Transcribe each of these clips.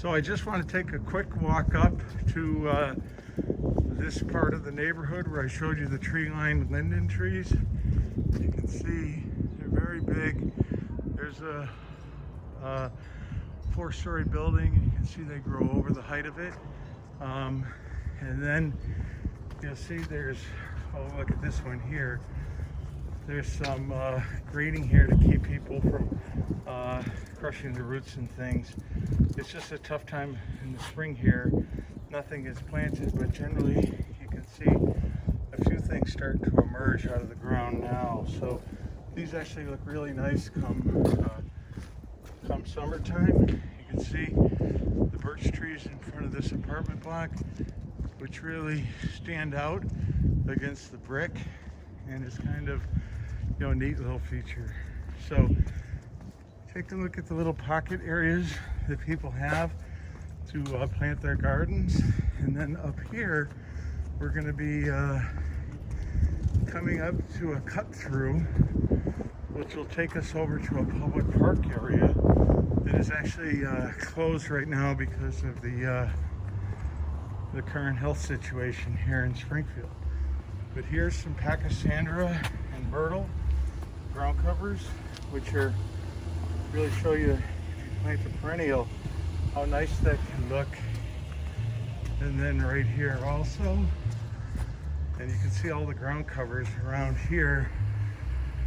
So I just want to take a quick walk up to this part of the neighborhood where I showed you the tree-lined linden trees. You can see they're very big. There's a four-story building. You can see they grow over the height of it. And then you'll see there's, oh, look at this one here. There's some grading here to keep people from crushing the roots and things. It's just a tough time in the spring here. Nothing is planted, but generally you can see a few things starting to emerge out of the ground now. So these actually look really nice come summertime. You can see the birch trees in front of this apartment block, which really stand out against the brick, and it's kind of, you know, a neat little feature. So take a look at the little pocket areas that people have to plant their gardens. And then up here, we're going to be coming up to a cut through, which will take us over to a public park area that is actually closed right now because of the current health situation here in Springfield. But here's some Pachysandra and myrtle ground covers, which are really show you, if you plant the perennial, how nice that can look. And then right here also, and you can see all the ground covers around here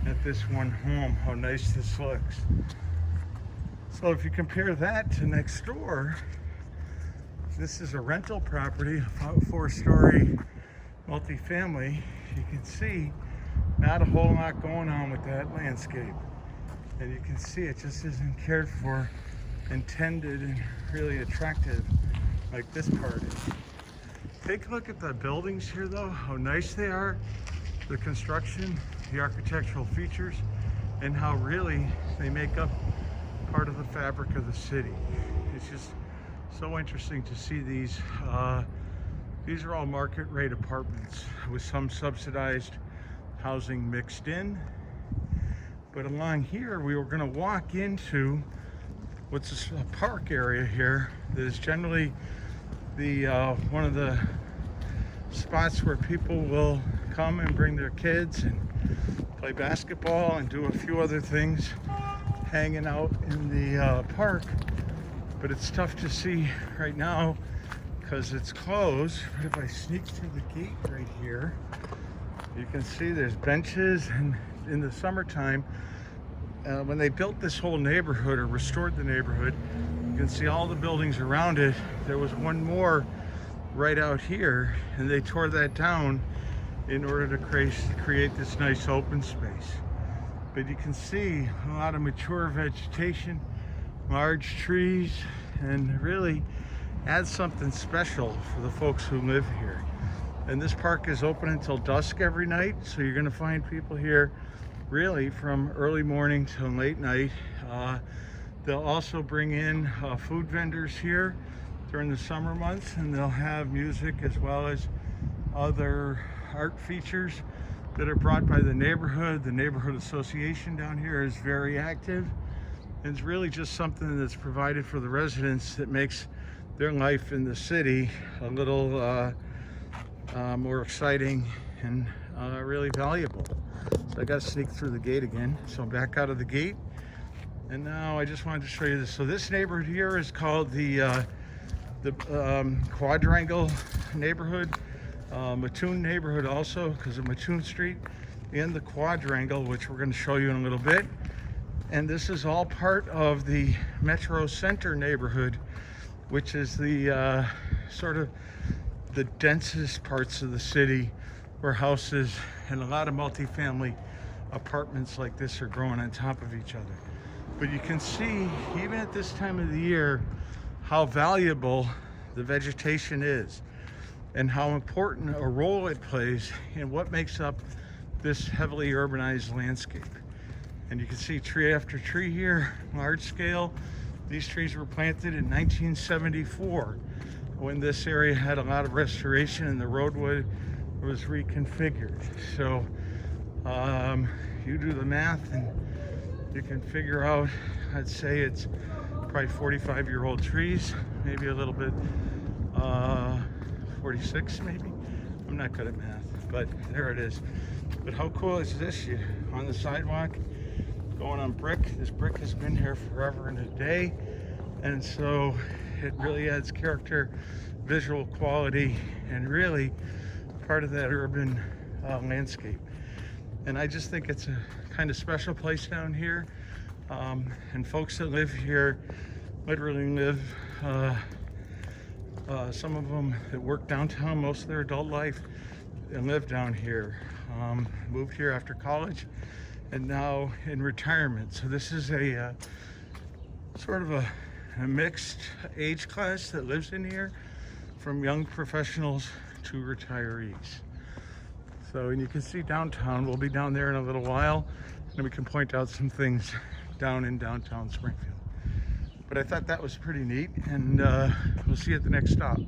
at this one home, how nice this looks. So if you compare that to next door, this is a rental property, a four-story multifamily. You can see not a whole lot going on with that landscape. And you can see it just isn't cared for, intended, and really attractive like this part is. Take a look at the buildings here though, how nice they are, the construction, the architectural features, and how really they make up part of the fabric of the city. It's just so interesting to see these. These are all market rate apartments with some subsidized housing mixed in. But along here, we were going to walk into what's a park area here that is generally the one of the spots where people will come and bring their kids and play basketball and do a few other things hanging out in the park. But it's tough to see right now because it's closed. But if I sneak through the gate right here, you can see there's benches, and in the summertime, when they built this whole neighborhood or restored the neighborhood, you can see all the buildings around it. There was one more right out here, and they tore that down in order to create this nice open space. But you can see a lot of mature vegetation, large trees, and really adds something special for the folks who live here. And this park is open until dusk every night, so you're going to find people here really from early morning till late night. They'll also bring in food vendors here during the summer months, and they'll have music as well as other art features that are brought by the neighborhood. The neighborhood association down here is very active, and it's really just something that's provided for the residents that makes their life in the city a little more exciting and really valuable. So I got to sneak through the gate again. So I'm back out of the gate, and now I just wanted to show you this. So this neighborhood here is called the Quadrangle neighborhood, Mattoon neighborhood also, because of Mattoon Street, and the Quadrangle, which we're going to show you in a little bit. And this is all part of the Metro Center neighborhood, which is the sort of the densest parts of the city, where houses and a lot of multifamily apartments like this are growing on top of each other. But you can see, even at this time of the year, how valuable the vegetation is and how important a role it plays in what makes up this heavily urbanized landscape. And you can see tree after tree here, large scale. These trees were planted in 1974 when this area had a lot of restoration and the roadway was reconfigured. So you do the math and you can figure out, I'd say it's probably 45-year-old trees, maybe a little bit 46 maybe. I'm not good at math, but there it is. But how cool is this? You're on the sidewalk going on brick. This brick has been here forever and a day, and so it really adds character, visual quality, and really part of that urban landscape. And I just think it's a kind of special place down here, and folks that live here literally live, some of them that work downtown most of their adult life and live down here, moved here after college and now in retirement. So this is a sort of a mixed age class that lives in here, from young professionals to retirees. So, and you can see downtown. We'll be down there in a little while, and we can point out some things down in downtown Springfield. But I thought that was pretty neat, and we'll see you at the next stop.